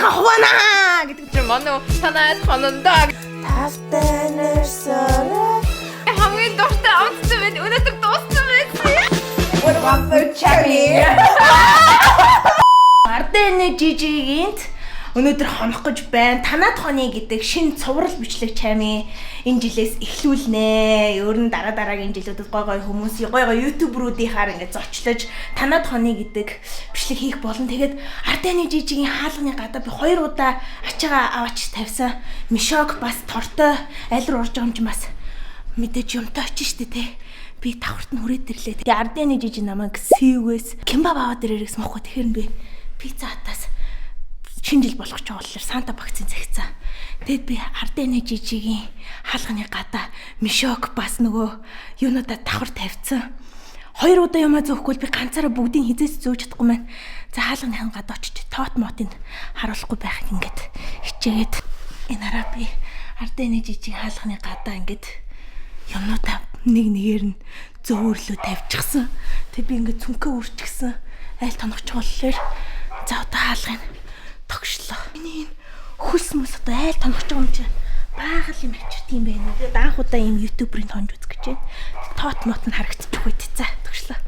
Манайха хуваана гэдэг чинь манай танаад хонондоо тавтай нэрсээр хамгийн дуртай онцтой байд өнөөдөр дууссан байсан. What about the cherry? Ардэн жижигийнт өнөөдөр хонох гэж байна. Танаад хоны гэдэг шинэ цуврал бичлэг чами энэ жилээс эхлүүлнэ. Өөр нь дараагийн жилүүдэд гой хүмүүс гой ютуберуудийнхаар ингээд зочлож танаад хоны гэдэг бичлэг хийх болно. Тэгээд Ардэн жижигийн хаалганы гадаа би 2 удаа ачаага аваач тавьсан. Мишок бас тортой аль руу орж байгаа юм чи бас мэдээж юмтай очиж штэ те. Би давхарт нь хүрээд ирлээ. Тэгээ Ардэн жижиг намайг сивгээс кимбаб аваад ирээрээс мохгүй. Тэгэхээр би пицца хатаас шинэ жил болгож байгаа болохоор Санта багцын цагцсан. Тэгэд би Ардэн жижигийн хаалганы гадаа мишок бас нөгөө юунуудаа давхар тавьсан. 2 удаа юмаа зөөхгүй би ганцаараа бүгдийг хизээс зөөж чадахгүй маань. За хаалганы гадаа очиж тоот мотыг харуулахгүй байхыг ингээд хичээгээд энэ араа би Ардэн жижигийн хаалганы гадаа ингээд юмнуудаа нэг нэгээр нь зөөрлөө тавьчихсан. Тэг би ингээд цүнхээ үрчихсэн. Айл тоногч болохоор за одоо хаалгыг тогшлоо. Миний энэ хөлс мөс одоо айл тоногч байгаа юм чи баахан юм ачирт юм байна. Тэгээд анх удаа ийм ютуберийн тонж үзэх гэж байна. Тоот мот нь харагдчих үед за тогшлоо.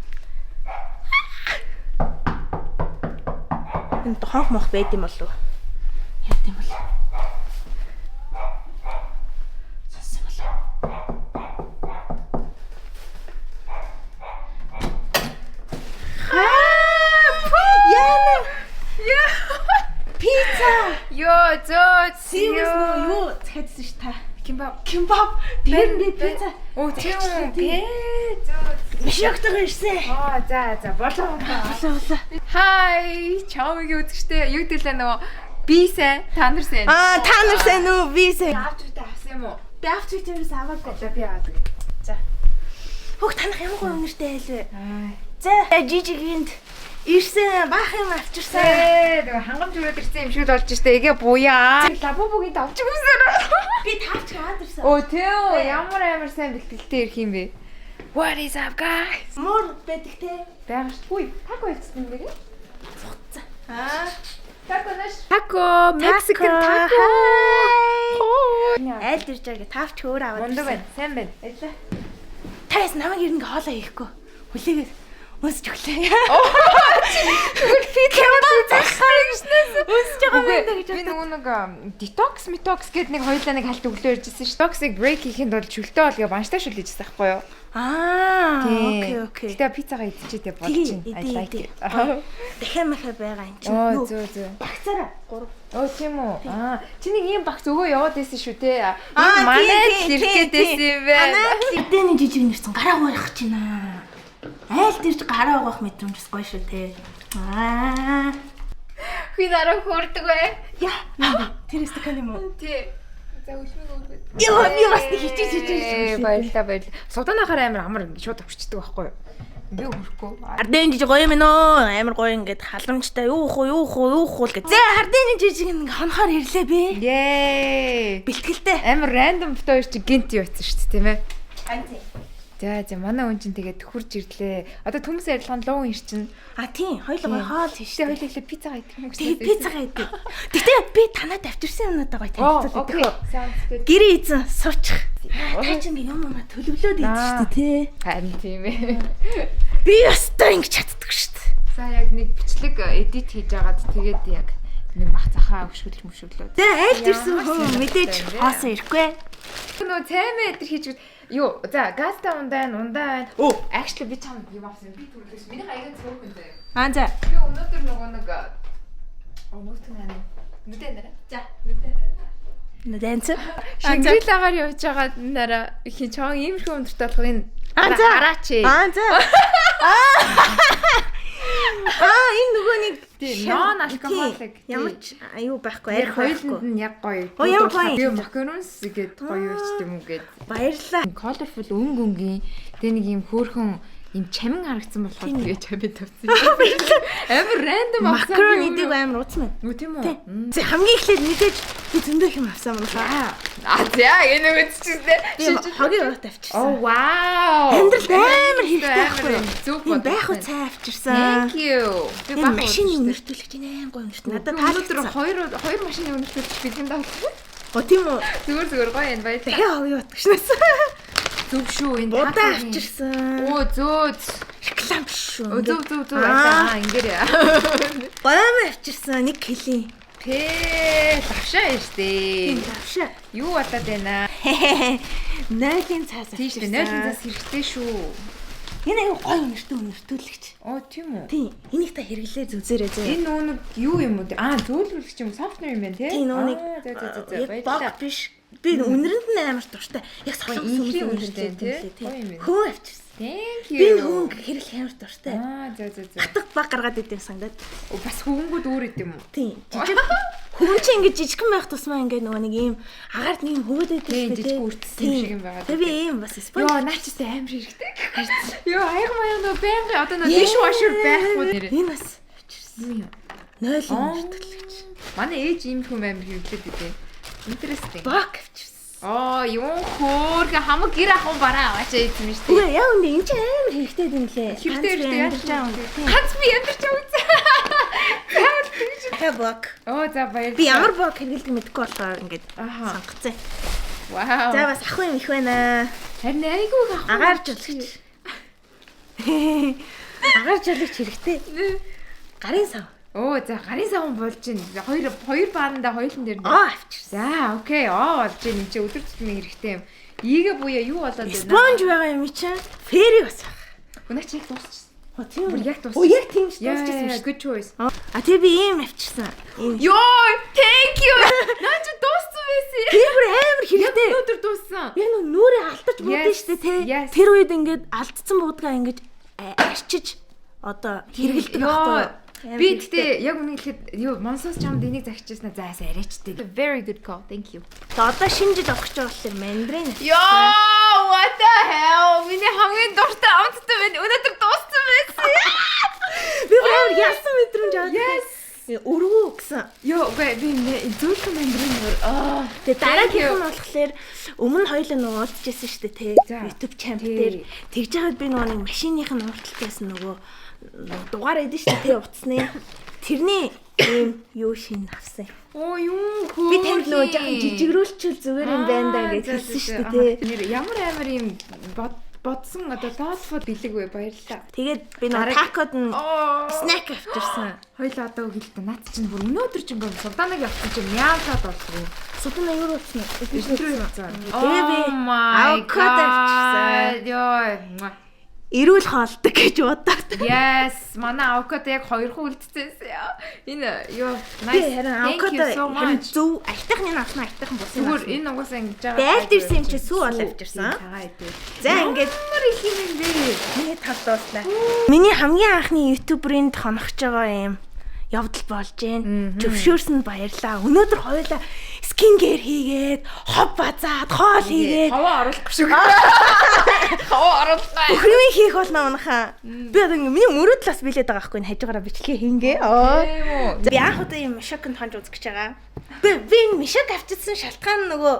Энэ хонх мох байд юм болов уу? Яа гэм бол. Пицца. Ёо зөө Сивэс юу цайдсан ш та. Кимбаб. Тэр би пицца. Оо тийм үү. Зөө. Мишоктойгоо ирсэн. За болоо. Болоо. Хай, чамгийн үзэгчтэй юу гэлээ нөгөө би сайн, та нар сайн. Та нар сайн уу? Би сайн. Авч үтэ авсан юм уу? Би авч үтээс аваагүй. За би аваагүй. За. Хөх танах ямар гоё өнөртэй байлвэ. За жижигийнт ирсэн баах юм авчирсан. Тэгээ хангамж өрөөд ирсэн юм шиг болж штэ. Эгээ буяа. Лабубугийн давч өгсөөр. Би тавч хаад ирсэн. Оо тийм ямар сайн бэлтгэлтэй ирэх юм бэ? What is up guys? Мөр байдаг те. Бага шүү. Үй, тако хийсэн юм бэ? Цуцсан. Тако наш. Тако, Mexican taco. Айл ирж байгаа тавч өөр аваад. Мундаг байна. Сайн байна. Ажиллаа. Тайс намайг ирнэ хоолоо хийхгүй. Хүлээгээд өсч өглөө. Тэгвэл фитнес захаар гиснээс өсч байгаа юм даа гэж би нэг detox гэдэг нэг хоёулаа нэг халт өглөө иржсэн ш. Toxic break хийхэд бол шүлтэй болго банштай шүл хийжсэн байхгүй юу? Окей. Гэтэ пиццагаа идчихээ болж байна. I like it. Дахиад махаа байгаа юм чи. Оо зөө. Багцаараа 3. Оо тийм үү. Чи нэг ийм багц өгөө яваад байсан шүү те. Энэ манай ирэх гээдсэн юм байна. Эдний жижиг нэрсэн гараа уурах чинь аа. Айл дэрж гараа угаах мэдрэмжс гоё шүү те. Би дараа хөөрдөг бай. Яа. Тэр стакан юм уу? Тий. За үлмиг өгөөд. Яа, би бас хичээж. Баярлалаа. Судаанахаар амар шууд авчдаг байхгүй юу? Би хөрөхгүй. Ардэн жижиг гоё юм нөө. Амар гоё ингээд халамжтай юу хуу гэж. За Ардэн жижиг ингээ хонохоор ирлээ би. Yay. Бэлтгэлтэй. Амар random фото хоёр чи гинт юу ийцэн шүү дээ тийм ээ. Анти. За манай хүн чинь тэгээд хурж ирлээ. Одоо төмс арилгаанд луу ир чинь. Тийм, хоёулаа хоол хийштэй. Хоёулаа ихлэ пиццагаа идэх юм уу Тэгээ пиццагаа идэх. Гэтэ би танаа давтарсан юмнуудаа гоё танилцуулдаг. Окей. Sounds good. Гэрээ эзэн суучих. Та ч ингээ юм төлөвлөөд идэж штэ тий. Харин тийм ээ. Би өстой ингэ чаддаг штэ. За яг нэг бичлэг эдит хийж агаад тэгээд яг нэг бах захаа өшгөлөө. За айлд ирсэн хүн мэдээж хоосон ирэхгүй. Нөө цаймаа эдэр хийж юу за газта ундаа байна. Actually би чам юм авсан. Би түрлээс миний аяга цөөхөн заяа. За. Би өнөөдөр нөгөө нэг өнөөдөр наа. Нүдэнэ. За нүдэнэ. Нүдэнц. Шангрилагаар явж байгаа нараа хин чон иймэрхүү өндөртэй болох энэ хараач. За. Энэ нөгөө нэг non alcoholic ямар ч юу байхгүй арх байхгүй. Хоёуланд нь яг гоё. Ямар гоё. Би макаронс гээд гоё ч юм уу гээд. Баярлалаа. Colorful өнгөнгийн тэгээ нэг юм хөөрхөн юм чамин харагдсан болохоор тэгээ чамин тавьсан. Амар random авсан. Макарон идэг амар ууцсан. Үгүй тийм үү? За хамгийн эхлээд мэдээж Би зөндөө юм авсан мөн. За энэ үгчтэй. Би хогийн уут авчирсан. Oh wow. Амьдрал амар хэрэгтэй байхгүй. Зүг Би байх уу цай авчирсан. Thank you. Би Энэ машины үнэртүүлэгч энэ гой үнэрт. Надад өнөөдөр хоёр машины үнэртүүлж бэлгэн даа. О тийм үү. Зүгээр гоё энэ баяр. Дахиад хогийн уут гişнээс. Зүг шүү энэ удаа авчирсан. Оо зөөц. Реклам шүү. Зүг. Ингээрээ. Баян авчирсан 1 кг. Лавшаа штэ. Лавшаа. Юу болоод байна? Нойлын цаас. Тийш нойлын цаас хэрэгтэй шүү. Энэ аюу гой үнэртүүлэгч. Оо тийм үү. Тийм. Энийг та хэрэглээ зүзээрэй зөө. Энэ нүүнэг юу юм уу? Зөөлрүүлэгч юм софтвер юм байна тий. Тийм нүүнэг. За. Баярлалаа. Биш. Би үнэрэнд нь амар дуртай. Яг салхи инхлийн үнэртэй тий. Хөө авчирсан. Thank you. Би хүн хэрэглэх амар дуртай. За. Хатаг баг гаргаад идэв сангад. Бас хөвөнгүүд өөр идэв юм уу? Тийм. Жижиг хүн чинь ингэж жижигхэн байх тусмаа ингээд нөгөө нэг ийм агаард нэг юм хөвөд идэв тийм жижиг үрдсэн юм шиг юм байгаа. Тэгээ би ийм бас спонж. Йоо наачс амар хэрэгтэй. Йоо аяга маяг нөгөө байнга одоо нөгөө dishwasher байхгүй нэр. Энэ бас авчирсан юм. 0 үнэртүүлэгч. Манай ээж ийм хүм амар хэрэглээд идэв. Interesting. Баг авчирсан. Юу хөөрхөн хамаг гэр ахын бараа аваач ийсэн юм шүү дээ. Үгүй яа үндэ энэ чинь амар хэрэгтэй юм лээ. Хэрэгтэй яаж чаа үндэ. Ганц би яндарч үзээ. Баг. За баярлалаа. Би ямар баг хэрэглэдэг мэдэхгүй болохоор ингээд сонгоцсон. Вау. За бас ах юм их байна. Харин айгүй ах. Агаар жолгч. Агаар жолгч хэрэгтэй. Гарын сав. За гарын савн болж байна. Хоёр баанда хоёулын дээр. Авчирсан. За окей. Болж байна. Энд чи өдөр тутмын хэрэгтэй юм. Ийгээ буяа юу болоод байна? Спонж байгаа юм чинь фэри бас баг. Өнөө чи яг дуусчихсан. Тийм үү? Яг дуусчихсан. Яг тийм ч дуусчихсан шүү. Good choice. Тэгээ би ийм авчирсан. Йоо, thank you. Наа чи дууссан байсан. Тэр амар хэрэгтэй. Өнөөдөр дууссан. Яг нүрээ алдаж буудсан шүү дээ, тэ. Тэр үед ингээд алдсан буудгаа ингээд арчиж одоо хэрэгэлдэг байхгүй. Би тэгтээ яг үнэ хэлэхэд юу Монсоос чамд энийг захижсэн заас арайчтэй. Very good call. Thank you. Одоо шинэ жил авах гэж байгаа болохоор мандрин. Йоо, what the hell? Миний хамгийн дуртай амттай байна. Өнөөдөр дууссан байсан. Би бүр яасан мэдрэмж аваад. Yes. Өргөө гэсэн. Йоо, би зөөлхөн мандрин өөр. Тэгээ дараагийнх нь болохоор өмнө хоёулаа нөгөө уулзчихсан шүү дээ, тэ. YouTube channel дээр тэгж яагаад би нөгөө нэг машиных нь уулзалтайсан нөгөө дугаар эдэн шүү дээ, утасны. Тэрний ийм юу шин авсан. Юу хөө. Би танд нөгөө жоохон жижигрүүлчихвэл зүгээр юм байна да гэж хэлсэн шүү дээ, тэ. Ямар амар юм бодсон одоо лаалфод бэлэг вэ, баярлалаа. Тэгээд би нөгөө такод нь снэк авчирсан. Хоёлаа одоо хэлдэг. Наад чинь бүр өнөөдөр чинь бүр Суданаг явсан чинь мяалтаад болов. Судана юу болсон бэ? Тэгээ би авокадо авчирсан. Йоо. Эрүүл хоолдог гэж боддог. Yes, манай авокадо яг 2 хүн үлдчихсэн яа. Энэ юу nice. Харин авокадо харин зөв альтайхны авсан альтайхан болсон. Зүгээр энэ угаасаа ингэж байгаа. Байлд ирсэн юм чи сүү ол авчирсан. За ингээд ямар их юм бэ? миний тал дууслаа. Миний хамгийн анхны ютуберийн тоногч байгаа юм явдал болж байна. Зөвшөөрсөнд баярлаа. Өнөөдөр хоёулаа скингер хийгээд, хов базаад, хоол хийгээд. Хаваа оруулах шүү. Хаваа оруулах. Бүхрийн хийх болно манайхаа. Би одоо миний мөрөд талаас билээд байгаа байхгүй хажуугаараа бичлэгээ хийнгээ. Би анх удаа юм мишокнд хонж үзэж байгаа. Би мишок авчирсан шалтгаан нөгөө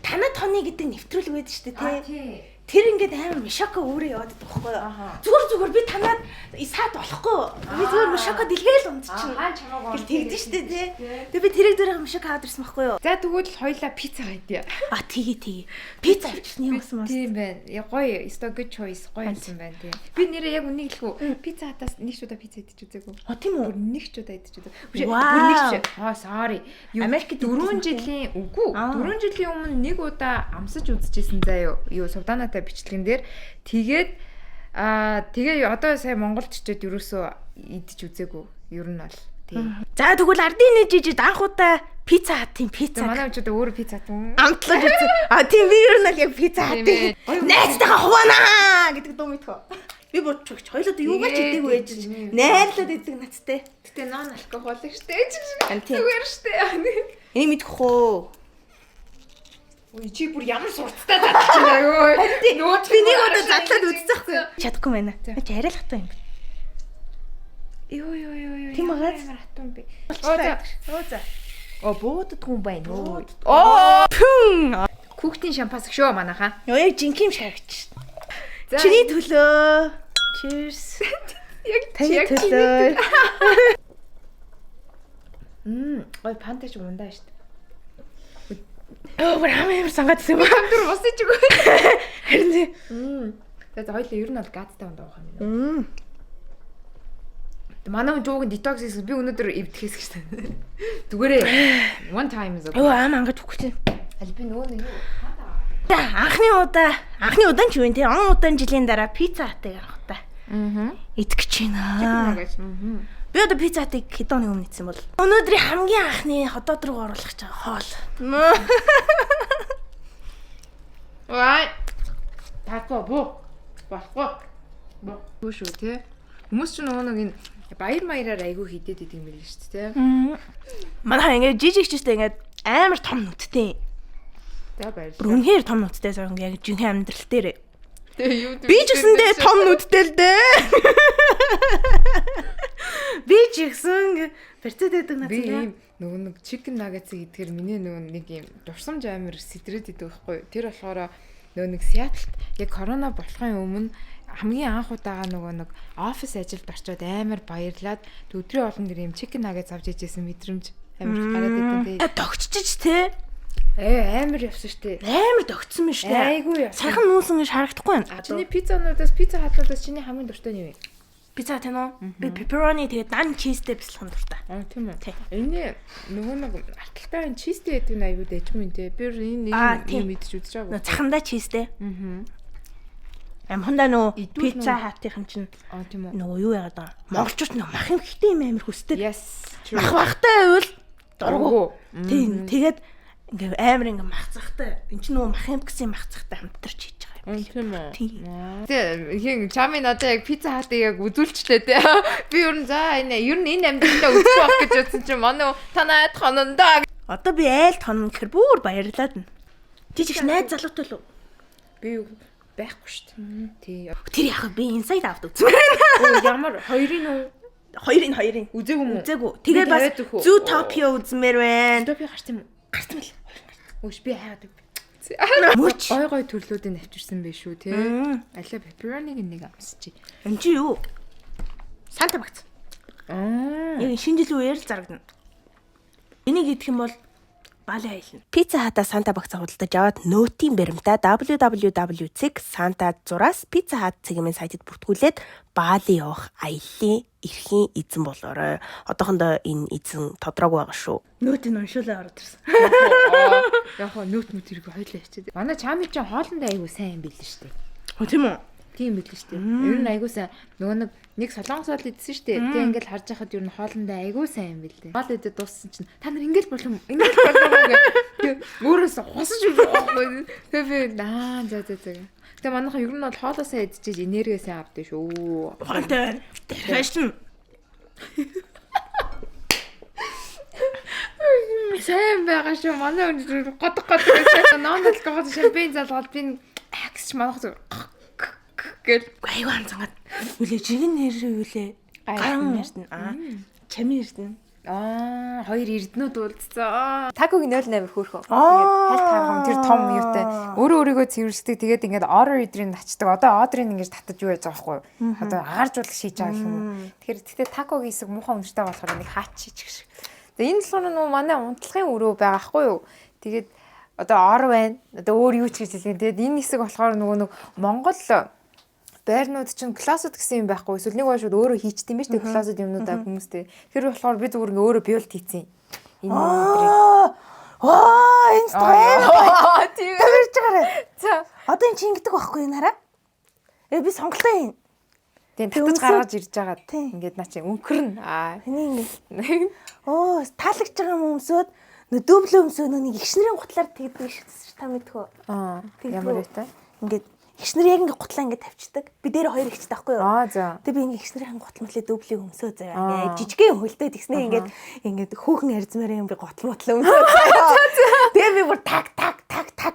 танад хоны гэдэг нэвтрүүлэг байдаг шүү дээ, тий. Тэр ингээд амар мишоко өөрөө яваад байгаа байхгүй. Зүгээр би танаад саад болохгүй. Би зүгээр мишоко дэлгээл унтчихна. Гэл тэгдэж штэ тий. Тэгээ би тэрэг дээрээ мишоко аваад ирсэн байхгүй юу? За тэгвэл хоёлаа пицца хайдъя. Тэгээ. Пицца авчихсан юм уу? Тийм байна. Гоё, so good choice. Гоё юм байна тий. Би нэрээ яг үнийг хэлэхүү. Пицца хатаас нэг ч удаа пицца идэж үзээгүй. Тийм үү? Нэг ч удаа идэж үзээгүй. Бүр нэг ч. Sorry. Америкт 4 жилийн үгүй. 4 жилийн өмнө нэг удаа амсаж үзчихсэн заа юу Суданатай бичлэгэн дээр тэгээд тэгээ одоо сая Монголд чичээд юусоо идэж үзээгүй. Ер нь бол тий. За тэгвэл ардын нэ жижид анх удаа пицца хатын пицца. Манай хүчтэй өөрөө пицца хатын. Амтлаж үзээ. Тийм би ер нь л яг пицца хатын. Найзтайгаа хуваанаа гэдэг дуу мэдхөө. Би бодчихвч хоёлоо юугаар ч идээгүй ээж найрлаад идэг нацтай. Гэтэ нон алкоголик штэ. Зүгээр штэ. Энийг мэдхөө. Ой чи бүр ямар сурттай задлж байна юу? Нөөц би нэг удаа задлаад үзчихгүй. Чадахгүй байна. Чи арай л хатуу юм. Юу. Тийм байгаа. Хатуу би. За. Буудад хүн байна уу? Хүүхдийн шампас шүү манайхаа. Ёо яг жинхэнэ шарагч. Чиний төлөө. Cheers. Яг таны төлөө. Ой пантаж ундаа шүү дээ. Амар сангаадсан юм. Хамтар босч өгөө. Харин тий. Тэгээд хоёул ер нь бол гадтай ундаа уух юм. Манай жууг детокс хийсэн би өнөөдөр эвдэхээс гэж тань. Зүгээрээ one time is okay. Ангаж үгүй. Аль би нөгөө нэг Анхны удаа ч юу вэ те? Он удаан жилийн дараа пицца хатыг авах та. Идэх гэж байна. Би одоо пицца хатыг хэдэн өдрийн өмнө идсэн бол. Өнөөдрийн хамгийн анхны хотод руу оруулах гэж байгаа хоол. Вай. Тако бо. Баггүй. Бо шүү те. Хүмүүс ч нөгөө нэг энэ баяр маяраар айгүй хидэд идэг юм байл шүү дээ те. Манайхаа ингээд жижигчтэй ингээд амар том нүдтэй. За баяр. Үнэхээр том нүдтэй заа яг жинхэнэ амьдрал дээр. Тэгээ юу би ч гэсэндээ том нүдтэй л дээ. Би ч гэсэн перцэд байдаг надад. Би нөгөө нэг chicken nuggets-ийг идгээр миний нөгөө нэг юм дурсамж амар сэтрээд идэг байхгүй. Тэр болохоор нөгөө нэг Сиэтлд яг корона болохын өмнө хамгийн анх удаага нөгөө нэг офис ажилд очиод амар баярлаад өдрийн олон нэр юм chicken nuggets авч ижсэн мэдрэмж амар гараад идэв. Догччих те. Амар явсан штэ. Амар догцсон юм штэ. Айгүй яа. Сайхан нуусан гэж харагдахгүй байна. Чиний пиццануудаас пицца хатлуудаас чиний хамгийн дуртай нь юу вэ? Пицца тань уу? Би pepperoni тэгээд дан чизтэй бэлхэн дуртай. Тийм үү. Энэ нөгөө нэг арталтай чизтэй гэдэг нь айгүй дэжгүй юм те. Би энэ юм мэдчих үзэж байгаа. Цахандаа чизтэй. Амхандаа нөө пицца хатынхан чинь тийм үү. нөгөө юу яагаад байгаа. Монголчууд нөгөө мах юм хитэ юм амар хүсдэг. Yes. Мах бахтай байвал дургу. Тийм. Тэгээд ингээ амар ингээ махцахтай. Энд чинь нөгөө мах юм гэсэн махцахтай хамтарч хийж байгаа юм. Тийм үү. Тэгээ чамын одоо яг пицца хатыг яг үзүүлчлээ те. Би ер нь за энэ амьдралаа үзэх байх гэж бодсон чинь манай танайд хонондоо. Одоо би айлт хонон гэхэр бүр баярлаад байна. Жижиг найз залуутай л үү? Би байхгүй шүү дээ. Тий. Тэр яг би inside out үзмээр. Ямар хоёрын уу? Хоёрын. Үзээгүй юм уу? Үзээгүй. Тэгээ бас Zootopia үзмээр байна. Zootopia гарсан юм. Гарсан мэл. Өөш би хаадаг. Мөч. Гой төрлүүдийг авчирсан байх шүү те. Алла pepperoni-г нэг амсчих. Энд чи юу? Санта багц. Яг шинэ жил үеэр л зарагдана. Энийг идэх юм бол Бали аялна. Пицца хата Санта багц худалдаж аваад нөтийн баримтаа www.santa6-аас Pizza Hut цэгийн сайтад бүртгүүлээд Бали явах аяллаа эрхийн эзэн болоорой. Одоохондоо энэ эзэн тодроогүй байгаа шүү. Нөтийн уншуулаа ороод ирсэн. Яг хоо нөт хэрэг хоёлаа хичээд. Манай чами ч хоолндоо айгуу сайн юм билээ шүү дээ. Тийм үү? Тийм билээ шүү дээ. Ер нь айгуу сайн. Нөгөө нэг солонгос хоол идсэн шүү дээ. Тэгээ ингээл харж байхад ер нь хоолндоо айгуу сайн юм билээ. Хоол идээд дууссан чинь та нар ингээл болов гэх өөрөөс хосож өгөхгүй. Тэгээ би за. Тэгээ манайхан ер нь бол хоолоосаа идчихэж энерги сайн авдээ шүү. Хоолтой байна. Фэшн. Сайн байгаа шүү. Манай өндөр годох байсан. Ноон алкогол шампань залгаад би агсч манайх гэл айгүй анцангаад үлээ жигэн нэрээ үлээ ган ярьдана чами ярьдана хоёр эрдэнүүд уулзсан. Таког 08 хөөхөө. Тэгээд хальт хаагам тэр том юутай өөрийгөө цэвэрлждэг. Тэгээд ингээд order идрийг начдаг. Одоо ордерыг ингэж татаж юу яаж байгаа байхгүй юу? Одоо агааржуулах шийдэж байгаа юм. Тэгэхээр таког хэсэг муухай өндөртэй болохоор нэг хаачих шиг. Тэгээд энэ болохоор нөө манай унтлагын өрөө байгаа байхгүй юу? Тэгээд одоо ор байна. Одоо өөр юу ч гэж хэлген. Тэгээд энэ хэсэг болохоор нөгөө Монгол байрнууд чинь классд гэсэн юм байхгүй эсвэл нэг бошууд өөрөө хийчихдээ юм шүү дээ классд юмнуудаа хүмүүстэй. Тэр болохоор би зүгээр ингээ өөрөө биолт хийцэн. Энэ өндрийг. Энэ стресс. Тийм. Тэрч гараа. За. Одоо эн чи ингэдэг байхгүй юу нараа? Би сонголтоо хийн. Тийм татаж гаргаж ирж байгаа. Ингээд наа чи өнхөрн. Энийг ингэ. Таалагч байгаа юм өмсөд дөөблөө өмсөд нэг ихшнэрийн гутлаар тэгдэг шүү та мэдхүү. Ямар вэ та? Ингээд ихшнэр яг ингээ гутлаа ингээ тавьчихдаг. Би дээр хоёр ихчтэй байхгүй юу? За. Тэгээ би ингээ ихшнэрийн гутал мэтлээ дөөблийг өмсөө заяа. Ингээ жижигхэн хөлтэй тэгснэ ингээд хөөхөн арзмаар юм би гутал өмсөө. Тэгээ би бүр так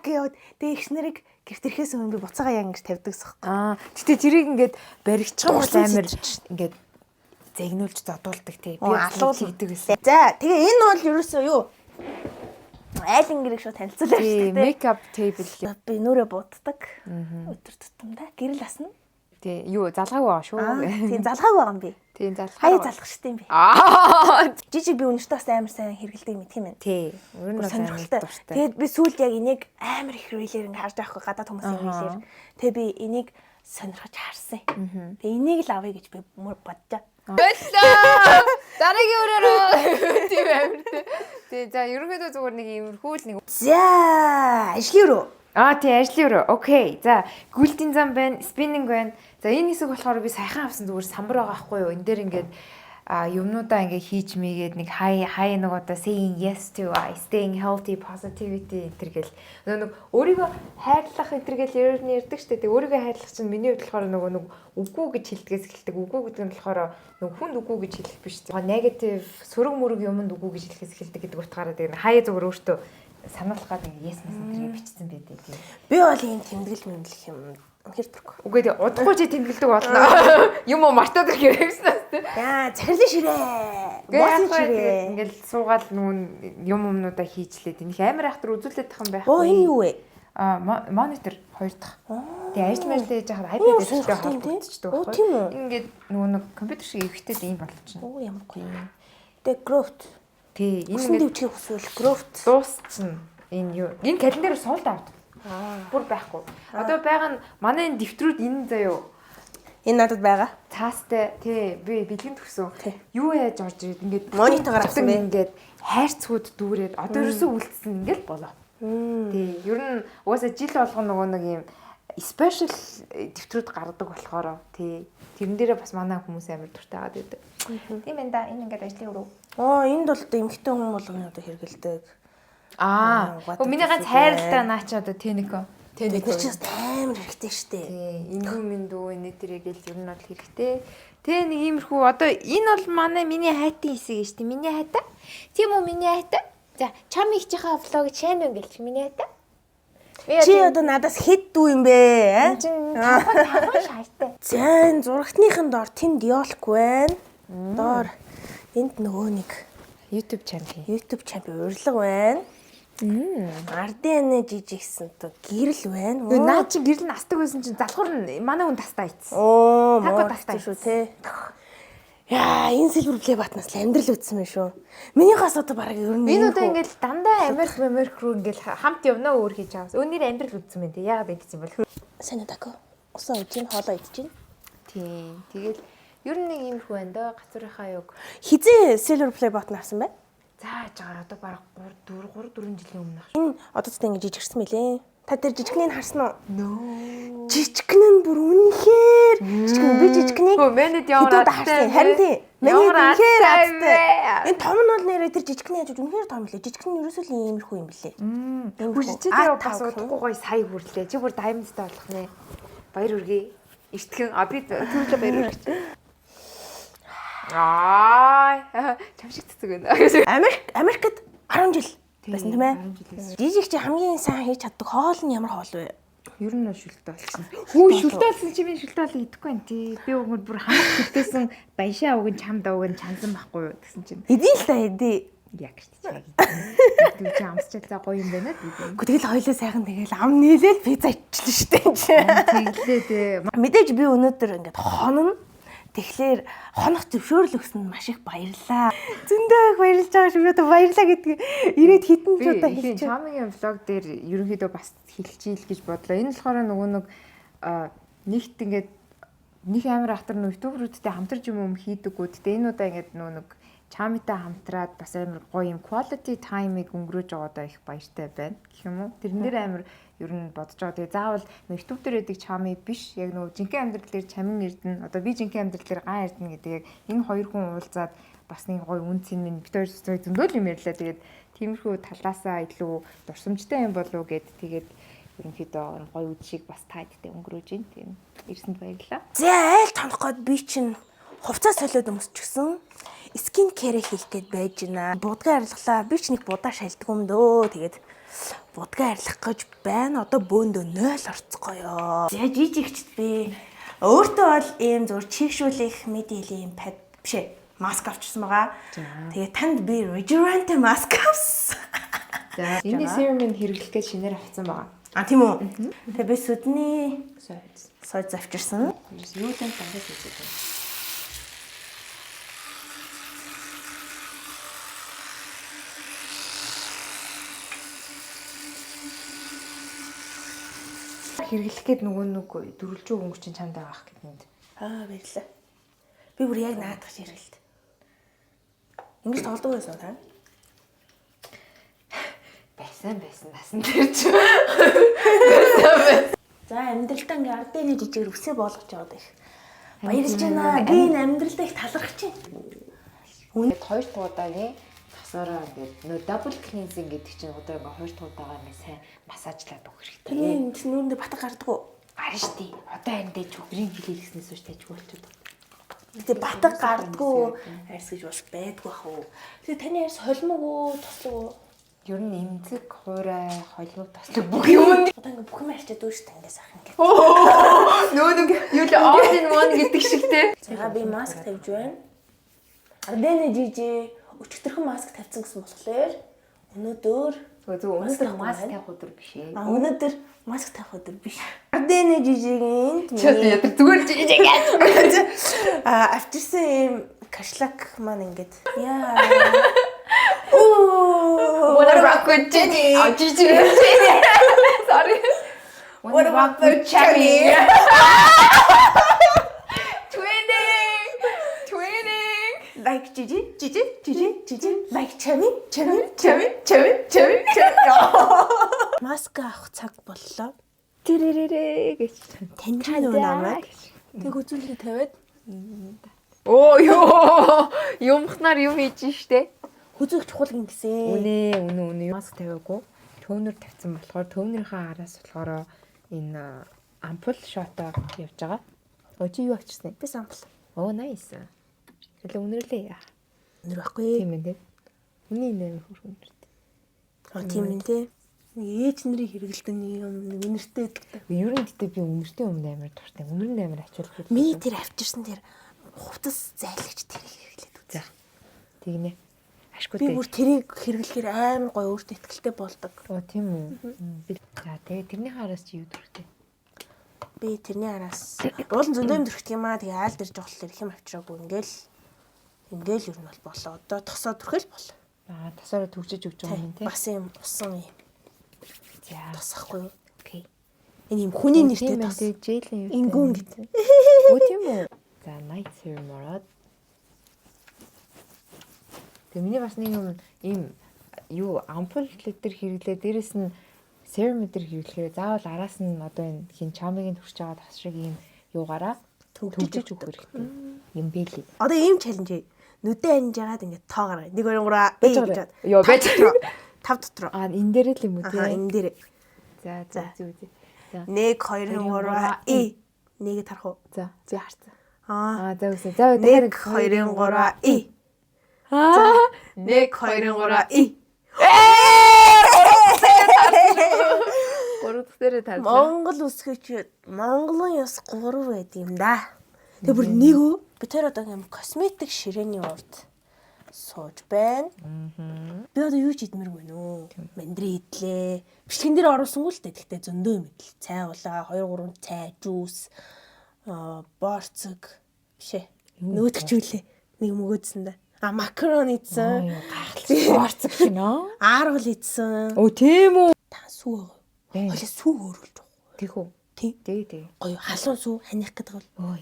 яваад тэгээ ихшнэрийг гэрт ирэхээс өмнө би буцаага яг ингээ тавьдагсах. Гэтэ тэрийг ингээд баригдчих юм бол амар ингээд зэгнүүлж зодуулдаг тий. Би алуулдаг гэсэн. За тэгээ энэ бол ерөөсөө юу? айлангэрийг шууд танилцуулаад шүү дээ. Makeup table гэх. Би нүрээ бууддаг. Өдөр тутамдаа гэрэл асна. Тий, юу залгаагүй байгаа шүү. Тийм залгаагүй байгаа юм би. Тийм залгах. Хаяа залгах штеп юм би. Жижиг би өнөртөө бас амар сайн хэрэгэлдэг мэдх юм байна. Тий. Өөр нь сонирхолтой. Тэгээд би сүүлд яг энийг амар их рейлер ингэ харж байхгүй гадаад хүмүүсийн рейлер. Тэгээд би энийг сонирхож харсан. Тэгээд энийг л авъя гэж би бодож. Боллоо. Дараагийн өрөөрөө. Тийм амар тий. Тэгээ за ерөнхийдөө зүгээр нэг иймэрхүү л нэг. За, ажлын өрөө. Тий, ажлын өрөө. Окей. За, гүйлтийн зам байна, спиннинг байна. За, энэ хэсэг болохоор би саяхан авсан зүгээр самбар байгаа байхгүй юу? Энд дээр ингээд юмнуудаа ингээ хийж мэйгээд нэг хай нэг одоо saying yes to staying healthy positivity энтергээл нэг өөрийгөө хайрлах энтергээл ярьдаг штэ. Тэг өөрийгөө хайрлах чинь миний хувьд болохоор нэг үгүй гэж хэлдгээс эхэлдэг. Үгүй гэдэг нь болохоор нэг хүнд үгүй гэж хэлэх биш. Negative сөрөг мөрөг юмд үгүй гэж хэлэхээс эхэлдэг гэдэг утгаараа тэг хаяа зүгээр өөртөө сануулах гэдэг yes энтергээ бичсэн байдаг. Би бол ийм тэмдэглэл мэмлэх юм хэр төрөх. Үгүй дээ удахгүй чи тэмдэглэдэг болно. Юм уу мартаад ирэх хэрэгсэн. Яа, захирлын ширээ. Мосын ширээ. Ингээл суугаад нүүн юмнуудаа хийчлээд энэ их амар ахтар үзүүлээд тах юм байх. Оо энэ юу вэ? Монитор 2 дахь. Тэгээ ажил мэрдээ яжгаад iPad дээр холбогдчихдог байхгүй. Тийм үү? Ингээд нөгөө нэг компьютер шиг эвхтэй ийм болчихно. Оо ямар гоё юм. Тэгээ Growth. Тий, энэ дэвчгийг хүсвэл Growth дуусчихна. Энэ юу? Энэ календараар суулт авдаг. Бүр байхгүй. Одоо байгаа нь манай энэ дэвтрүүд энэ заяо. Энэ надад байгаа. Цаастай тий би бэлгэн төгсөн. Юу яаж орж ирээд ингээд монитор авсан бэ? Ингээд хайрцгууд дүүрээд одоо ерөөсөө үлдсэн ингээд болоо. Тий ер нь угаасаа жил болгоно нөгөө нэг юм special дэвтрүүд гаргадаг болохоор тий тэрэн дээрээ бас манай хүмүүс амар дуртай байгаа гэдэг. Тийм энэ да энэ ингээд ажлын өрөө. Энд бол эмэгтэй хүн болгоны одоо хэрэгэлдэг. Миний ганц хайралтай наа чи одоо Тенико. Тэд нар ч бас амар хэрэгтэй штэ. Тий, энэ миндүү энэ тэрэгэл ер нь бол хэрэгтэй. Тэ нэг иймэрхүү одоо энэ бол миний хайтын хэсэг штэ. Миний хайта. Тийм үү миний хайта. За, чам ихчийнхаа влог чэн үү гэлч миний хайта. Чи одоо надаас хэд дүү юм бэ? Тавхан шаартай. За, энэ зурагтныхын доор тэнд ёолк байна. Доор энд нөгөө нэг YouTube channel урилга байна. Ардын жижигсэн то гэрэл байна. Наа чи гэрэл нь астдаг байсан чинь залхуур нь манай хүн тастаа ийцсэн. Тако тастаа шүү те. Яа, энэ Silver Play батнаас л амьдрал үтсэн байх шүү. Минийхээс одоо бараг ер нь энэ удаа ингээл дандаа Америк руу ингээл хамт явнаа өөр хийж аваас. Өнөр амьдрал үтсэн байна те. Яагаад ингэсэн бол. Сайн тако. Усан үжин хоолоо идэж байна. Тий. Тэгэл ер нь нэг иймэрхүү байна да. Гацуурынхаа юг. Хизээ Silver Play батн авсан бай. Зааж байгаа одоо бараг 3 4 жилийн өмнө ах. Энэ одоо ч ингэ жижигэрсэн мөлий. Та тэр жижигнийг харсан уу? Жижигэн нь бүр үнэхээр жижигэн би жижигнийг Мэнэд ямар харсан. Харин тийм. Мэнэд үнэхээр азтай. Энэ том нь бол нэрээ тэр жижигний хажууд үнэхээр том лээ. Жижигэн нь ерөөсөө л иймэрхүү юм блэ. Хүчтэй бас удахгүй гоё сая хүрлээ. Чи бүр даймдтай болох нэ. Баяр хүргэе. Эртхэн би түрүүлээ баяр хүргэе. Чамшиг цэцэг байна. Америкт 10 жил байсан тийм ээ. Жижиг чи хамгийн сайн хийж чаддаг хоол нь ямар хоол вэ? Ер нь шүлтэ болсон. Шүлтэ болсон чи минь шүлтэ бол идэхгүй байна тий. Би өгөр бүр хамаг хөтөөсөн баяшаа өгөн чамд өгөн чансан байхгүй юу гэсэн чинь. Эдийн л та эдээ. Яг ч тийм. Чи амсчаад за гоё юм байна тий. Тэгэл хоёлоо сайхан тэгэл ам нийлээл пицца ичлээ штэ. Тэглээ тий. Мэдээж би өнөөдөр ингээд хонно. Тэгэхээр хонох зөвшөөрөл өгсөнд маш их баярлаа. Зөндөө их баярлж байгаа шүү. Одоо баярлаа гэдэг ирээд хитэн ч удаа хэлчих. Чамгийн влог дээр ерөнхийдөө бас хэлчихийл гэж бодлоо. Энэ болохоор нөгөө нэгт ингээд нэг амар ахтар нөө ютуберүүдтэй хамтарч юм хийдэггүй. Гэтэ энэ удаа ингээд нэг чамитай хамтраад бас амар гоё юм quality time-ыг өнгөрөөж байгаадаа их баяртай байна гэх юм уу. Тэрэн дээр амар ер нь бодож байгаа. Тэгээ заавал YouTube дээр яадаг чами биш. Яг нөгөө жинхэнэ амьдрал дээр чамин эрдэнэ. Одоо би жинхэнэ амьдрал дээр ган эрдэнэ гэдэг яг энэ хоёр хүн уулзаад бас нэг гоё үн цэн минь бид хоёр зөндөө юм ярьлаа. Тэгээд тиймэрхүү талаасаа илүү дурсамжтай юм болов уу гэд тэгээд ерөнхийдөө гоё үдшийг бас таадтай өнгөрөөж байна. Тийм ирсэнд баярлалаа. За айл тонох гээд би чинь хувцас солиод өмсчихсэн. Скин кэр хийх гээд байж байна. Будгаа арилгалаа. Би ч нэг будаа шалдаг юм дөө. Тэгээд будгаа арилгах гэж байна. Одоо бөөндөө 0 орцгоё. За жижигчд би өөртөө бол ийм зур чигшүүлэх медиалийн пад бишээ. Маск авчихсан байгаа. Тэгээ танд би Regenerant маск авсан. За энэ serum-ыг хэрэглэх гэж шинээр авсан байгаа. А тийм үү. Тэгээ би сүдний сойд завчирсан. Юу тань тангаас үзээд байна. Хэрэглэх гээд нөгөө дөрвөлжүү өнгө чинь чамд байгаа ах гэдэнд. Баярлалаа. Би бүр яг наадах ширгэлт. Ингэж тоглодог байсан та? Байсан насан дээр ч. За амьдралдаа ингээ ардын жижигэр үсээ болгож яваад их. Баярлж байна. Би энэ амьдралдаа их талархаж байна. Үнэд 2 дахь удаагийн тасаараа ингээд нөө дабл клинзинг гэдэг чинь одоо ингээ 2 дахь удаага ингээ сайн массажлаад өгөх хэрэгтэй. Тийм нүүрэндээ батг гардаг уу? Гарна штий. Одоо харин жүгрийн хилээснээс үүш тааж болчиход байна. Тэгээ батг гардггүй арьс гэж бас байдгүй ах уу. Тэгээ таны арьс холимог уу, тослог уу? Ер нь эмзэг, хуурай, холимог, тослог бүх юм. Одоо ингээ бүх юм арчаад дүүштэй ингээс ах ингээ. Нөө юу л all in one гэдэг шиг те. За би маск тавьж байна. Ардэн жижиг өчтөрхөн маск тавьсан гэсэн болохоор өнөөдөр өнөөдөр маск тавих өдөр биш ээ. Өнөөдөр маск тавих өдөр биш. Ардэн жижигийн ядар зүгээр жижиг яаж. Авчирсан юм кашлак маань ингээд яа. Оо, what about good Jenny? Жижиг. Sorry. What about the Jenny? Twinning. Like Gigi. Like Chami. Маск авах цаг боллоо. Тэрэрэрэ гэж Таньжаа нөгөө намайг. Тэг үзүүлээ тавиад. Оо ёо. Юмхнаар юм хийж штэ. Хүзүүх чухал гингсэн. Үнэ. Маск тавиагүй. Төвнөр тавьсан болохоор төвнөрийнхөө араас болохоор энэ ампул шотоо явж байгаа. Чи юу авчирсан? Би сампл. Оо nice. Тэгэл өнөрлөө яа. Өнөр байхгүй. Тийм ээ. Үний нэр хөргөнөртэй. Тийм ээ тий. Ээж нарын хэрэгэлдэг нэг юм үнэртэй гэдэг. Ер нь гэдэг би үнэртэй өмнө амар дуртай. Үнэр нь амар ачаалал. Миний тэр авчирсан тэр хувцас зайлагч тэрийг хэрэглээд үзье. Тэгнэ. Ашгүй Би бүр тэрийг хэрэглэхээр амар гоё өөртөө ихтэй болдог. Оо тийм үү. Би за тэгээ тэрнийхээ араас чи юу дуртай? Би тэрний араас уулын зөндөм дөрхт юм аа. Тэгээ айл дэрж болохоор их юм авчираагүй. Ингээл ер нь бол болоо. Одоо тосоо дүрхэл болоо. Тасаараа төгжиж өгч байгаа юм тий. Бас юм усан юм. За тосахгүй юу? Окей. Энэ юм хүний нэртэй тос. Жэйлэн юу? Ингүүн гэдэг. Оо тийм үү. За night serum ороод. Тэгээ миний бас нэг юм ийм юу ампул литр хэрэглээ. Дээрэс нь serum литр хэрэглэхээр заавал араас нь одоо энэ хин чамыг төрч байгаа тас шиг ийм юугаараа төгжиж өгөх хэрэгтэй. Юм бэлий. Одоо ийм чаленж. Нүдэ анж яагаад ингэ тоо гаргая. 1 2 3 гэж бодоод. Йоо байж. 5 дотор. Энэ дээр л юм уу тий? Энэ дээр. За. 1 2 3 и. Нэгэд харах уу? За харцаа. За үгүй. За 1 2 3 и. 1 2 3 и. Гурав дахь дээрээ тарлаа. Монгол үсгэчүүд Монголын ёс 3 байд юм да. Тэгээ бүр нэг үү? Би тэр одоо юм косметик ширээний урд сууж байна. Би одоо юу ч идмэргүй нөө. Мандрин идлээ. Бичлэгэн дээр оруулсангүй л дээ. Тэгтээ зөндөө юм идэл. Цай улаа, 2 3 цай, жуус, борцог бишээ. Нөөдгчүүлээ. Нэг мөгөөдсөн да. Макарон идсэн. Гайхалтай борцог гинөө. Аарвал идсэн. Оо тийм үү. Та сүү. Хойлоо сүү өөрүүлж байгаа. Тэг үү? Тэг. Гоё халуун сүү ханих гэдэг бол. Ой.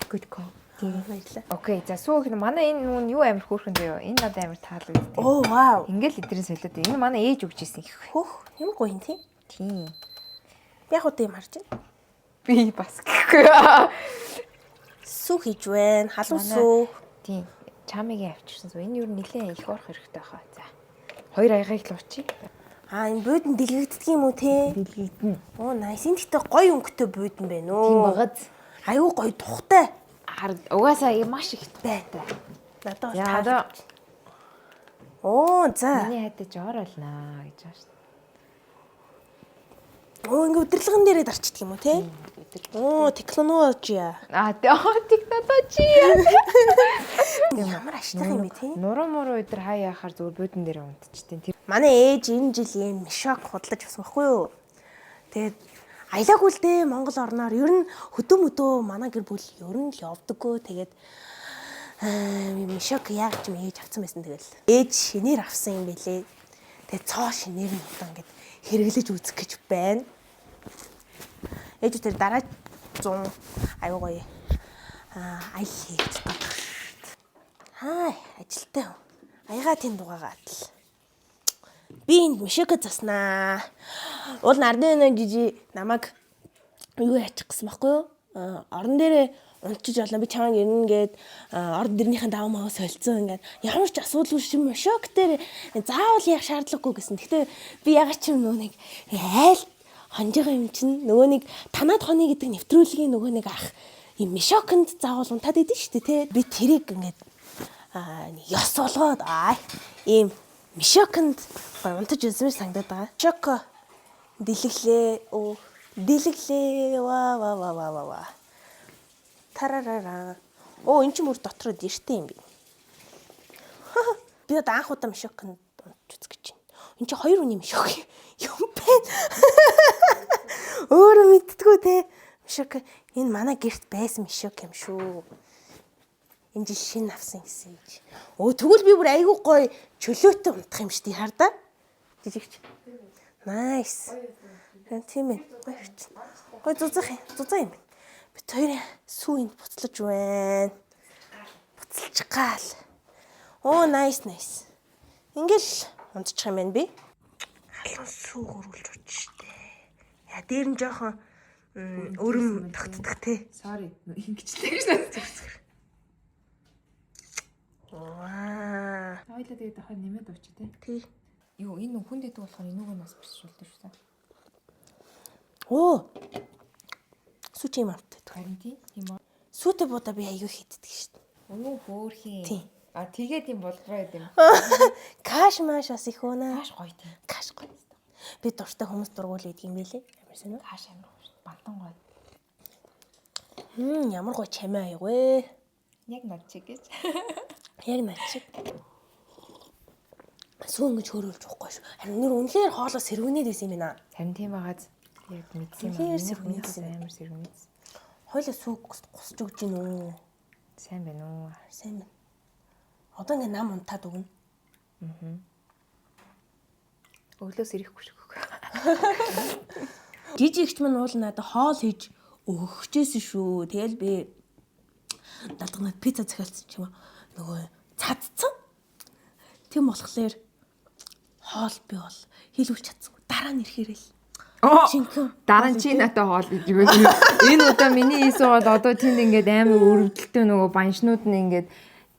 Good call. Баярлалаа. Окей, за сүүх нь манай энэ нүн юу амар хөөрхөн дээ. Энэ надад амар таалагддаг. Оо вау. Ингээл эдрийн солиод. Энэ манай ээж өгч ирсэн их. Хөх, юм гоё юм тий. Тийм. Яг уу тийм харж байна. Би бас гэхгүй. Сүү хийж байна. Халуун сүү. Тийм. Чамигийн авчирсан сүү. Энэ юу нэлээ их орох хэрэгтэй хаа. За. 2 аягийг л уучи. Энэ буудан дэлгэгддэг юм уу те? Дэлгэгдэнэ. Оо nice. Энэ гэхдээ гоё өнгөтэй буудан байна оо. Тийм багаз. Аюу гоё тухтай. Угаасаа маш их байтай. Надад яа. Оо за. Миний хайдаж ороолнаа гэж байна шүү Ингээ өдөрлөгөн дээрээ дарчдаг юм уу те? Технологи. Технологи. Ямар ашигтай юм бэ те? Нуруу өдөр хаяа яхаар зүгээр буудан дээр унтчихтیں۔ Тэр Манай ээж энэ жил ийм мишок худалдаж авсан байхгүй юу? Тэгээд аялаагүй л дээ Монгол орноор ер нь хөдөө манай гэр бүл ер нь л явдаггүй. Тэгээд мишок яг ч юм ээж авсан байсан тэгэл. Ээж шинээр авсан юм бэлээ. Тэгээд цоо шинээр нь одоо ингээд хэрэглэж үзэх гэж байна. Ээж тэр дараа 100 аюу гоё аялал хийж байгаа. Хаа ажилтай. Аяга тийм дугаагаад л. Би энд мишок заснаа. Уул нардын жижи намайг юу яачих гэсэн байхгүй юу? Орон дээрээ унтчих болно. Би чамайг ирнэ гээд орон дэрнийхэн даваа маа солилцсон ингээд ямар ч асуудалгүй шим мишок дээр заавал яах шаардлагагүй гэсэн. Гэхдээ би ягаад ч юм нөгөө нэг айл хонжигаа юм чинь нөгөө нэг танаад хоны гэдэг нэвтрүүлгийн нөгөө нэг ах юм мишоконд заавал унтаад идэв шүү дээ тий. Би тэрийг ингээд ёс болгоод ийм мишоконд унтаж үзмээр санагдаад байгаа. Мишоко дэлэглээ ва тарарара. Энэ ч мөр дотроо дэртэй юм би. Би одоо анх удаа мишоконд унтаж үзэх гэж байна. Энэ чи 2 үний мишок юм байна. Өөрөө мэдтгүү те. Мишок энэ манай гэрт байсан мишок юм шүү. Энэ жил шинэ авсан гэсэн юм чи. Тэгвэл би бүр айгүй гоё чөлөөтэй унтах юм шүү дээ хардаа. Жижигч. Nice. Тийм ээ. Гоё зузах юм байна. Би хоёрын сүүнд буцлаж байна. Буцалж гал. Nice. Ингээл унтчих юм байна би. Халуун сүү хөрүүлж очтой. Яа дээр нь жоохон өрөм тогтдох те. Sorry. Ингэчлээ гэж бодчих. Хоёлаа тэгээд дахиад нэмээд очие те. Тий. Юу энэ хүн дэдэг болохоор энүүг нь бас бишруулдаг шүү дээ. Сүүч юм авдаг. Харин тийм аа. Сүүтэй буудаа би аягүй хийддэг шүү дээ. Хөөхин. Тийм. Тэгээд юм болгороо юм. Каш маш бас их өөнэ. Каш гоё тийм. Каш гоё. Би дуртай хүмүүс дургуул идэг юм байлээ. Ямар сонио? Каш амар гоё. Бантан гоё. Ямар гоё чамаа аягүй. Яг над чиг гэж. Яг над чиг. Сүү ингэж хөөрүүлж уухгүй шүү. Харин нэр үнэхээр хоолоо сэргэнээд байсан юм байна. Харин тийм байгааз яг мэдсэн юм. Амар сэргэнээд. Хойлоо сүү гусч өгч гин үү? Сайн байна уу? Сайн байна. Одоо ингэ нам унтаад өгнө. Өглөөс ирэхгүй шүү. Жижигч мань уул надад хоол хийж өгчээсэн шүү. Тэгэл би далданаад пицца захиалсан ч юм уу. Нөгөө цадцсан. Тийм болохоор хоол би бол хийлгүүлж чадсангүй. Дараа нь ирэхээрээ л. Дараа нь чи надад хоол хийж өгөөч. Энэ удаа миний ийсгээд одоо тэнд ингээд амар өрөвдөлтөө нөгөө баншнууд нь ингээд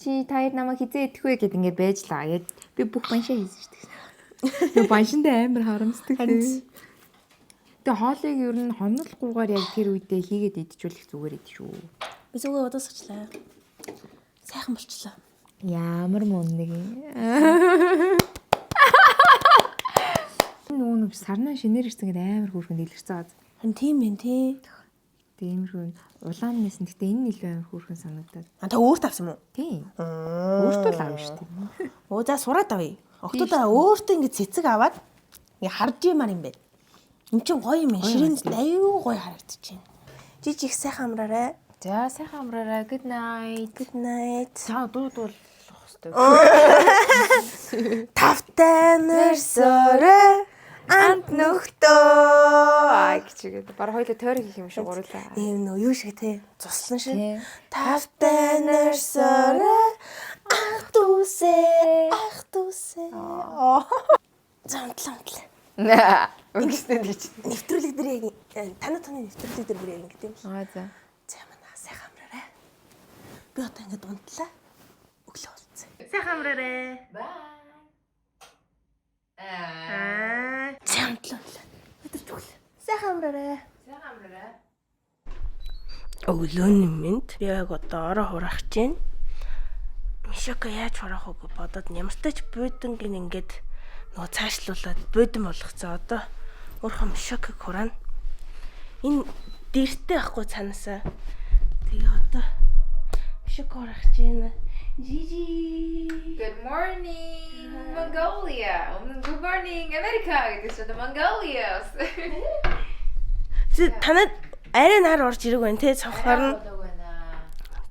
чи таяр намайг хизээ идэх вэ гэд ингээд байж лаа. Яг би бүх баншаа хийсэн шүү дээ. Тэгээ баншиндаа амар харамсдаг тийм. Тэгээ хоолыг ер нь хонолгүйгээр яг тэр үедээ хийгээд идчихүүлэх зүгээр идэв шүү. Би зүгээр удасгачлаа. Сайхан болчлаа. Ямар мундаг юм. Нөгөө нэг сарнаа шинээр ирсэн гэдэг амар хөөрхөн дэлгэрсэн газ. Хан тийм байх тий. Тиймэрхүү улаан нэсэн. Гэтэ энэ илүү амар хөөрхөн санагдаад. Та өөрт авсан юм уу? Тийм. Өөртөө л авна шүү дээ. За сураад авъя. Октодоо өөртөө ингэ цэцэг аваад ингэ харж юмар юм бэ. Энд чинь гоё юм. Ширээнд аюу гоё харагдаж байна. Жижиг сайхан амраарай. За сайхан амраарай. Good night. Good night. За дуудвал хөстэй. Тавтай нэрсөрөө ант нөхдөө гэчихэд бараг хоёлоо тойрог хийх юм шиг гурлаа. Ийм нөө юу шиг те. Цуслан шиг. Тавтай нэрсөрөө ах дүүсээ. Замтлаа. Өгснөө гэж. Нэвтрүүлэг дээр яг танаа нэвтрүүлэг дээр бүр яг ингэ тийм. За. За манай сайхан амраарай. Би одоо ингэ дунтлаа. Өглөө болцсон. Сайхан амраарай. Бай. Замтлаа. Өдөр төгөл. Сайхан амраарай. Өглөөний мэнд би яг одоо ороо хураах чинь. Мишоко яаж хураах вэ бодоод ямар ч тач бууданг ингээд нөгөө цаашлуулаад буудан болгоцоо одоо Өөрхөн шок хураана. Энэ дэртэй байхгүй цаанасаа. Тэгээ одоо шок хурах чинь. Жижи. Good morning Mongolia. Good morning America гэдэг чинь Mongolia. Танад арай нар орж ирэг байна те цанхаар нь.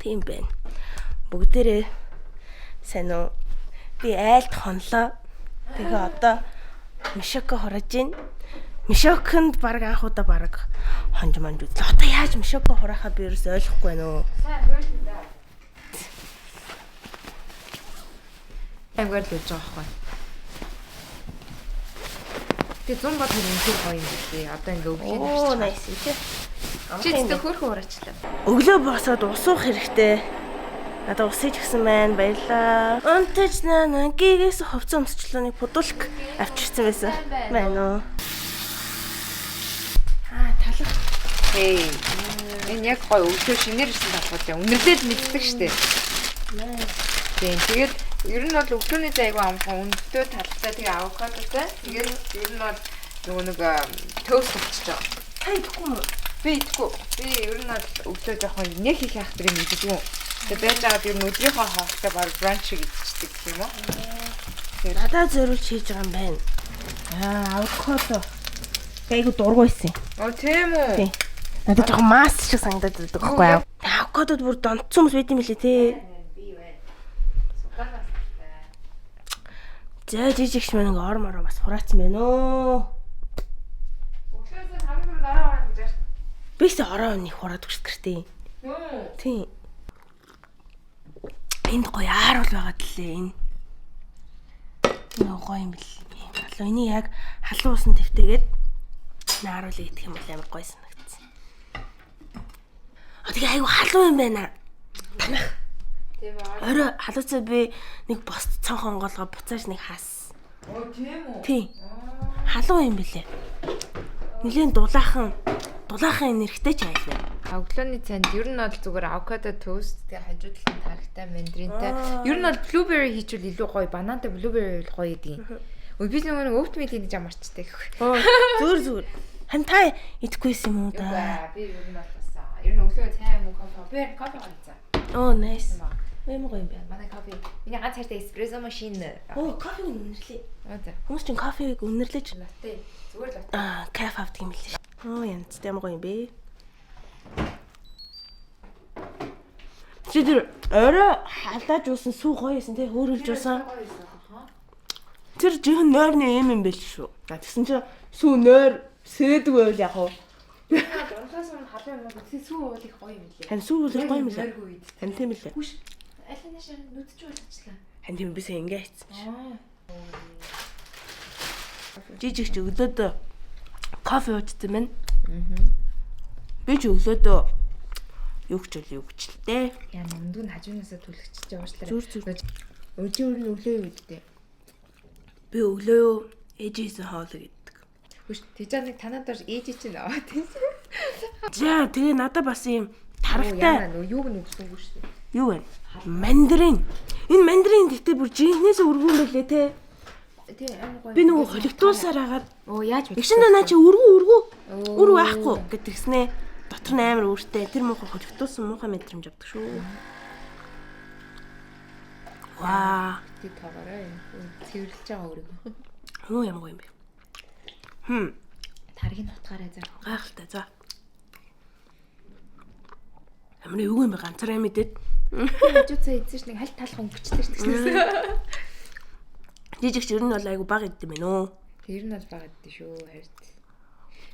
Тийм байна. Бүгдээрээ сайн уу. Би айлт хонлоо. Тэгээ одоо мишоко хорож гин. Мишоконд баг анх удаа баг хонж манд үзлээ. Одоо яаж мишоко хурахаа би ерөөс ойлгохгүй байна уу. Сайн хөрсөн да. Амгаар л үж байгаа байхгүй. Тэгээ 100 бат хэрэг гоё юм билээ. Одоо ингээ өглөө Оо nice тий. Чи зөв хөрхөн ураачлаа. Өглөө босоод ус уух хэрэгтэй. Надад усыг гисэн байна. Баярлаа. Унтаж наа гигээс хувцас өмсчлөөний пудулк авчирсан байсан. Байна уу? Талах. Эй. Энэ яг гоё өглөө шинээр ирсэн талбай. Үнэрлээд мэддэг штэ. Тэгээд ер нь бол өглөөний зайг амхан өндөө талтай тэгээ авокадотай. Тэгээд ер нь бол нөгөө нэг төөст болчихж байгаа. Та идэхгүй юу? Би идэхгүй. Би ер нь бол өглөө жоохон нэг хийх ахтрыг мэддэг юм. Тэгээд байж байгаад ер нь өдрийнхөө хоолтой баг бранч идчихдэг гэх юм уу? Тэгээд надад зориулж хийж байгаа юм байна. Авокадо. Айгу дургуйсан. Оо тийм үү? Тийм. Надад жоохон масс шиг санагдаад байдаг байхгүй юу? Авокадод бүр донцсон хүмүүс байт юм билээ те. За жижигч мэн ингээ ормороо бас хураацсан байна оо. Өглөөс хамгийн түрүүнд ороо орно гэж байна. Бис ороо нэг хураад өгч гэртээ. Тийм. Энд гоё аар бол байгаад лээ энэ. Нөө гоё юм бэл. Халуу энийг яг халуун усан твтэйгээд нааруулъя гэх юм бол амар гоё санагдсан. Тэгээ айгу халуун юм байна. Танах. Тийм аа. Орой халууцаа би нэг бос цонх онголгоо буцааж нэг хаасан. Оо тийм үү? Тийм. Халуун юм бэлээ. Нилийн дулаахан энергтэй ч айл байна. Өглөөний цанд ер нь бол зүгээр авокадо тост тэгээ хажууд талын тархтай мандаринтай. Ер нь бол blueberry хийчихвэл илүү гоё. Банантай blueberry гоё гэдэг юм. Өө би нэг oatmeal гэж амарчтай гэх. Зүгээр. Хан та идэхгүйсэн юм уу да? Би ер нь бол бас ер нь өглөө цай мөн кофе гарцаа. Оо nice. Ийм гоё юм байна. Манай кофе. Миний ганц хайртай эспрессо машин. Оо кофег үнэрлээ. За. Хүмүүс чинь кофег үнэрлэж Латте. Зүгээр латте. кафе авдаг юм лээ. Оо янзтай гоё юм бэ. Чи тэр орой халааж уусан сүү гоё юмсан тий хөөрөлж уусан. Тэр жихэн нойрны юм байл шүү. Тэгсэн чи сүү нойр сээдэг байл яг уу. Унтаас өмнө халуун юм уу? Сүү уул их гоё юм лээ. Хан сүү уул гоё юм лээ. Хан тийм лээ. Аль нэшээ нүдч уулчлаа. Хан тийм бисээ ингээ хийсэн. Жижигч өглөөдөө кофе уучсан байна. Би ч өглөөдөө юу ч л дээ. Яа нэмдүү нь хажуунаасаа түлхчихэж уучлаарай. Зүр. Өжөө өөр нь өглөө юу гэдээ. Би өглөө ээжээсээ хоол гэдэг. Хүч тийж нэг танаад дор ээж чинь аваа тийм. За тэгээ надад бас юм тархтай юуг нь өгсөнгөө шүү дээ. юу вэ? Мандарин. Энэ мандарин гэхдээ бүр жинхнээс өргөн байлээ те. Тий амар гоё. Би нөгөө холигдуулсаар агаад оо яаж вэ? Игшин наа чи өргөө байхгүй гэдгснээ дотор нь амар өөртэй тэр муухай холигдуулсан муухай мэдрэмж авдаг шүү. Ваа. Тий тоогоорой. Цэвэрлж байгаа өөрийгөө. Юу юм гоё юм бэ? Таргийг утгаарай заа. Гайхалтай за. Ямар юу юм бэ ганцаараа мэдээд. Хажуу цаа эзэж нэг халт талах өнгөчтэй гэсэн. Жижигч ер нь бол айгу баг идэм байна оо. Тэр нь бол баг идэв шүү хард.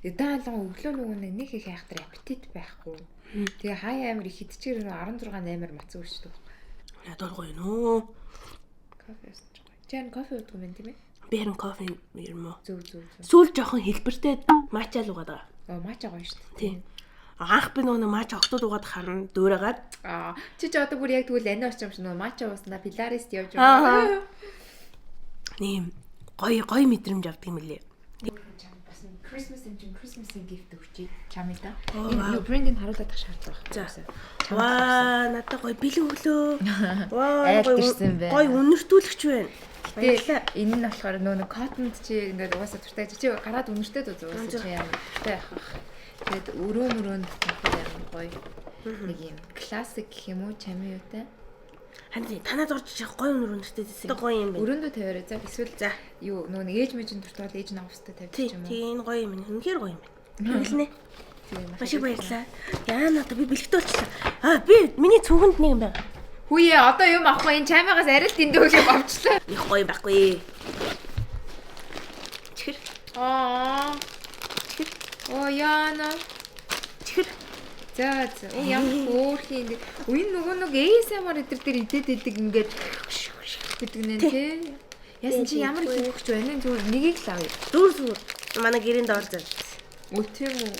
Даалган өглөө нөгөө нэг их хайхтар аппетит байхгүй. Тэгээ хаяа амир их идчихэр 16-8 мац өгчдөг. Ядаар гоё нөө. Кофе ууж байгаа. Чан кофе уудаг юм тийм ээ? Би харин кофе юм уу? Зөв. Сүүл жоохон хэлбэртэй мача л угаад байгаа. Мача гоё шүү дээ. Тийм. Анх би нөгөө мача октод угаад харна дөөрөөгаад. Чи ч одоо бүр яг тэгвэл ани очсон юм шиг нөгөө мача ууснаа пиларист явж байгаа. Нэм гоё мэдрэмж авдаг юм лээ. Christmas gift өгчий чамита. Энэ брендинг харуулдаг шаардлага байна. За. Ваа, надад гоё бэлэн өглөө. Айлтэрсэн байна. Гоё үнэртүүлэгч байна. Баярлалаа. Энэ нь болохоор нөгөө коттонд чи ингээд угаасаа туртай чи гараад үнэртэй дүү угаасаа чи яа туртай явах. Тэгээд өрөөнд амар гоё. Нэг юм классик гэх юм уу чами юутай. Хань танад орж чих гоё өнөр өндөртэй дэсэн. Гоё юм байна. Өрөөндөө тавиараа за эсвэл за юу нөгөө ээж мэжин туртаал ээж навстай тавьчих юм уу? Тийм гоё юм. Үнэхээр гоё юм байна. Хэлнэ. Маш их баярлалаа. Яа надаа би бэлгтэй болчихлоо. Би миний цүгэнд нэг юм байна. Хүүе одоо юм авахгүй энэ чамигаас арай л дэндүү юм авчлаа. Их гоё байхгүй. Чихэр. Чихэр. Яана. Чихэр. За. Ямар хөөрхий ингэ. Үн нөгөө ASMR эдэр дээр идээд идэг ингээд гэдэг нэ тий. Яасан чи ямар их өгч байна? Зүгээр нэгийг л авъя. Зүгээр. Манай гэрээнд орж зав. Үгүй тийм үү.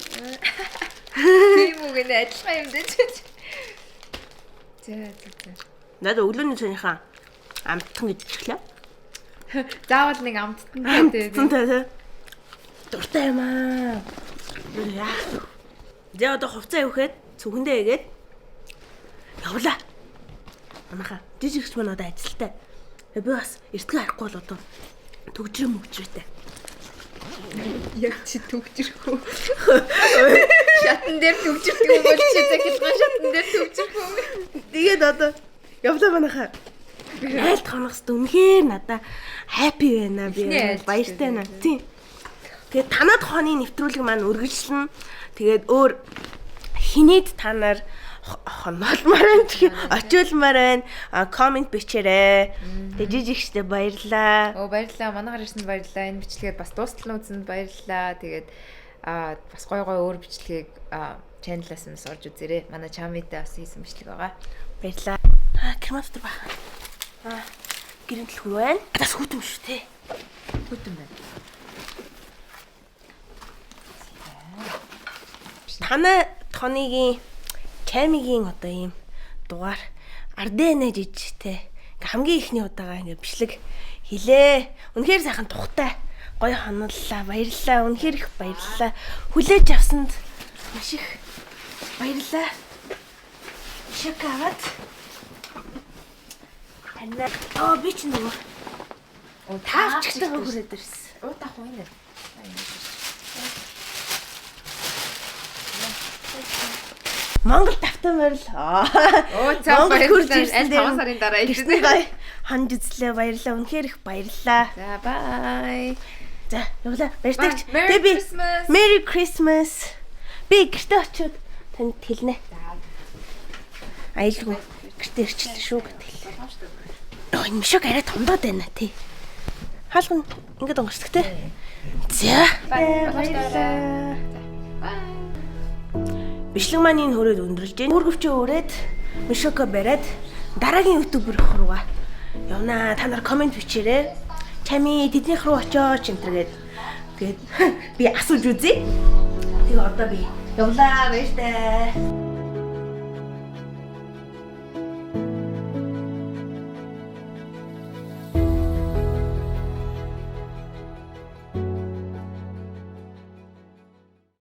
Тийм үү гэнэ адилхан юм дээ. За. Надад өглөөний цайнхаа амттан гэж ичлээ. Заавал нэг амттан гэдэг. Дуртай юм аа. Зэ одоо хувцас өгөхөд цүгэндээ игээд явлаа. Манайха жижигч маань одоо ажилтаа. Би бас эртгээ харахгүй бол одоо төгжрөмтэй. Яг чи төгжрөхөө. Шатан дээр төгжрөх юм бол чи захилгаан шатан дээр төгжрөх юм. Тэгээд одоо явлаа манайха. Айлт хоногс үнэхээр надаа happy байна би. Баяртай байна. Тийм. Тэгээд танад хооны нэвтрүүлэг маань үргэлжлэн тэгээд өөр хинээд та нар хонолмоор байна гэх очиулмаар байна. Комент бичээрэй. Тэгээд жижигчтэй баярлаа. Баярлалаа. Манайгаар ирсэнд баярлалаа. Энэ бичлэгээд бас дуустал үзсэнд баярлалаа. Тэгээд бас гой өөр бичлэгийг чаналаас нь орж үзээрэй. Манай чамитай бас хийсэн бичлэг байгаа. Баярлалаа. Крематор баа. Гэрэн дэлгүүр байна. Бас хүүтэн шүү те. Хүүтэн байна. Танай тоныгийн чамигийн одоо ийм дугаар ардэнэ жижигтэй. Хамгийн ихний удаага ингээ бичлэг хийлээ. Үнэхээр сайхан тухтай. Гоё хоноллаа. Баярлалаа. Үнэхээр их баярлалаа. Хүлээж авсанд маш их баярлалаа. Шоколад. Танай би ч нөгөө таавчтай хүрээд ирсэн. Уутах уу энэ. Монгол тавтан морил. Монгол хурж ирсэн. 5 сарын дараа ирсэн. Ханд үзлээ баярлалаа. Үнэхээр их баярлалаа. За бай. За явлаа. Баяртай. Merry Christmas. Би гэртээ очиод танд хэлнэ. Аюулгүй. Гэртээ ирчлээ шүү гэдэг. Энэ мишок арай томдоод байна тий. Хаалган ингээд онгорсдог тий. За. Баярлалаа. Бичлэг маань энэ хөрөөд өндөрлж байна. Үргэвчээ өрөөд мишоко бариад дараагийн ютубер руугаа явнаа. Та нар комент бичээрэй. Чами тэднийх рүү очооч энэ тэгээд би асууж үзье. Тэгээ одоо би явлаа баяртай.